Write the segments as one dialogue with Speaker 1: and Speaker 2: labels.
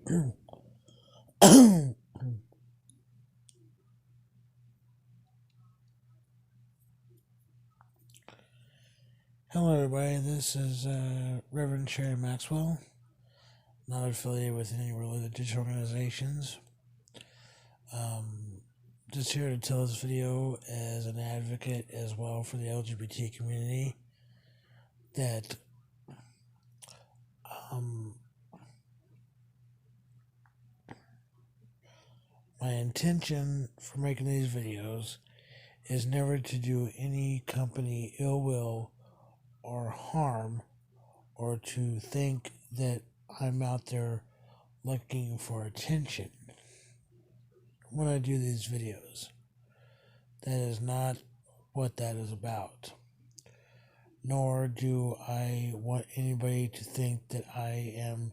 Speaker 1: Hello, everybody. This is Reverend Sherry Maxwell, not affiliated with any religious organizations. Just here to tell this video as an advocate as well for the LGBT community that my intention for making these videos is never to do any company ill will or harm or to think that I'm out there looking for attention when I do these videos. That is not what that is about. Nor do I want anybody to think that I am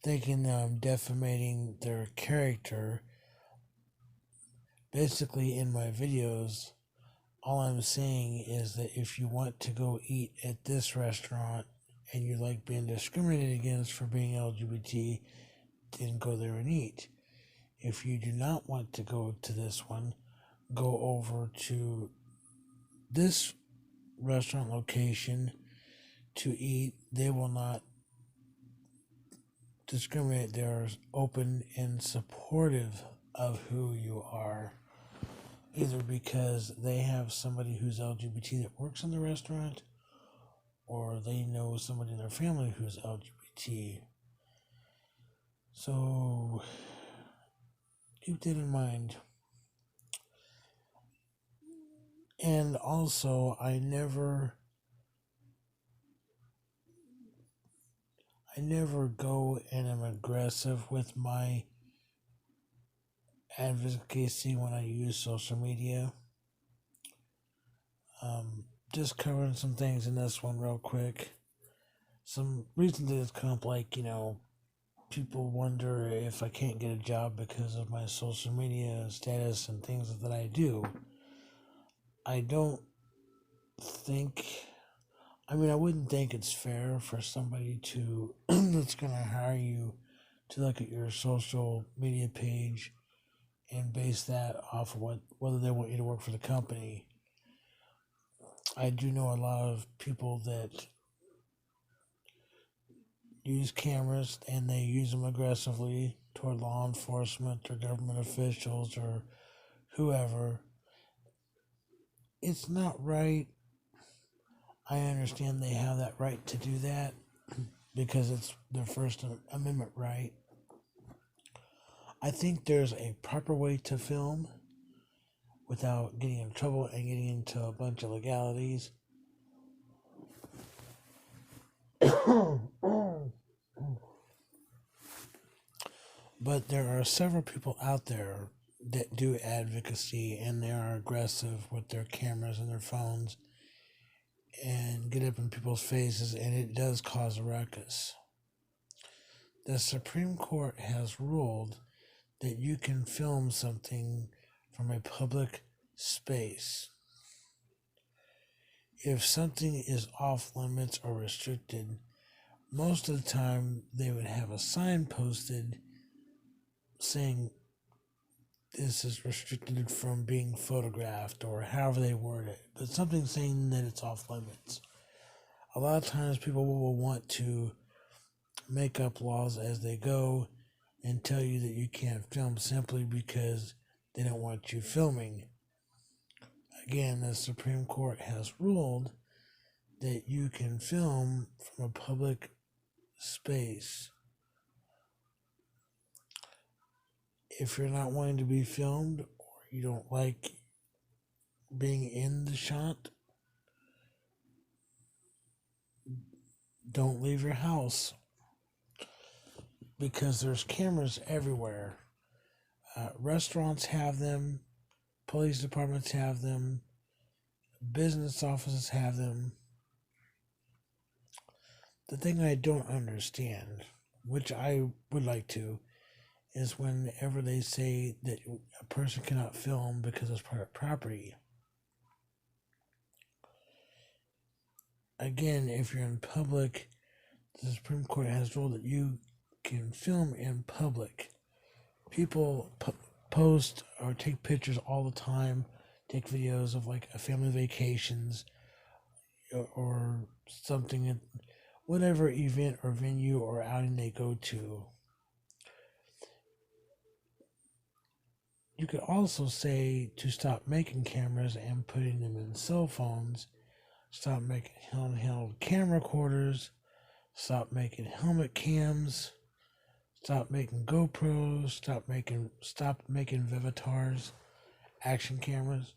Speaker 1: thinking that I'm defamating their character. Basically, in my videos, all I'm saying is that if you want to go eat at this restaurant and you like being discriminated against for being LGBT, then go there and eat. If you do not want to go to this one, go over to this restaurant location to eat. They will not discriminate. They're open and supportive of who you are, either because they have somebody who's LGBT that works in the restaurant, or they know somebody in their family who's LGBT. So keep that in mind. And also, I never go and am aggressive with my advocacy when I use social media. Just covering some things in this one real quick. Some reasons that it's come up, like, people wonder if I can't get a job because of my social media status and things that I do. I wouldn't think it's fair for somebody to that's going to hire you to look at your social media page and base that off of whether they want you to work for the company. I do know a lot of people that use cameras and they use them aggressively toward law enforcement or government officials or whoever. It's not right. I understand they have that right to do that because it's their First Amendment right. I think there's a proper way to film without getting in trouble and getting into a bunch of legalities. But there are several people out there that do advocacy and they are aggressive with their cameras and their phones and get up in people's faces, and it does cause a ruckus. The Supreme Court has ruled that you can film something from a public space. If something is off limits or restricted, most of the time they would have a sign posted saying this is restricted from being photographed, or however they word it, but something saying that it's off limits. A lot of times people will want to make up laws as they go and tell you that you can't film simply because they don't want you filming. Again, the Supreme Court has ruled that you can film from a public space. If you're not wanting to be filmed or you don't like being in the shot, don't leave your house because there's cameras everywhere. Restaurants have them, police departments have them, business offices have them. The thing I don't understand, which I would like to, is whenever they say that a person cannot film because it's private property. again, if you're in public, the Supreme Court has ruled that you can film in public. People post or take pictures all the time, take videos of like a family vacations or something, whatever event or venue or outing they go to. You could also say to stop making cameras and putting them in cell phones, stop making handheld camera recorders, stop making helmet cams, stop making GoPros, stop making Vivatars, action cameras.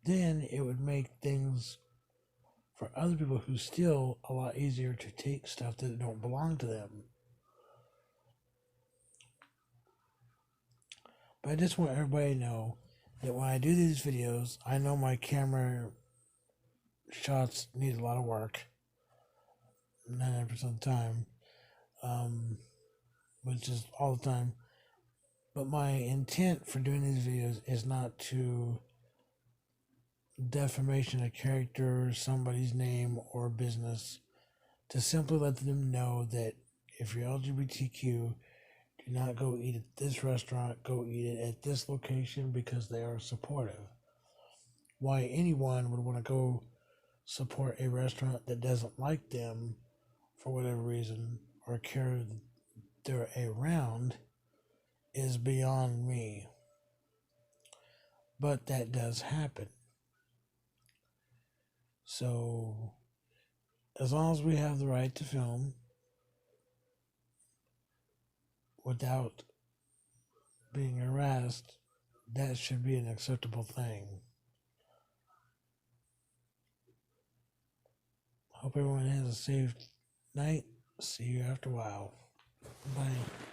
Speaker 1: Then it would make things for other people who steal a lot easier to take stuff that don't belong to them. But I just want everybody to know that when I do these videos, I know my camera shots need a lot of work 99% of the time, which is all the time. But my intent for doing these videos is not to defamation of character, somebody's name, or business. To simply let them know that if you're LGBTQ, do not go eat at this restaurant, go eat it at this location because they are supportive. Why anyone would want to go support a restaurant that doesn't like them for whatever reason or care they're around is beyond me. But that does happen. So, as long as we have the right to film without being harassed, that should be an acceptable thing. Hope everyone has a safe night. See you after a while. Bye.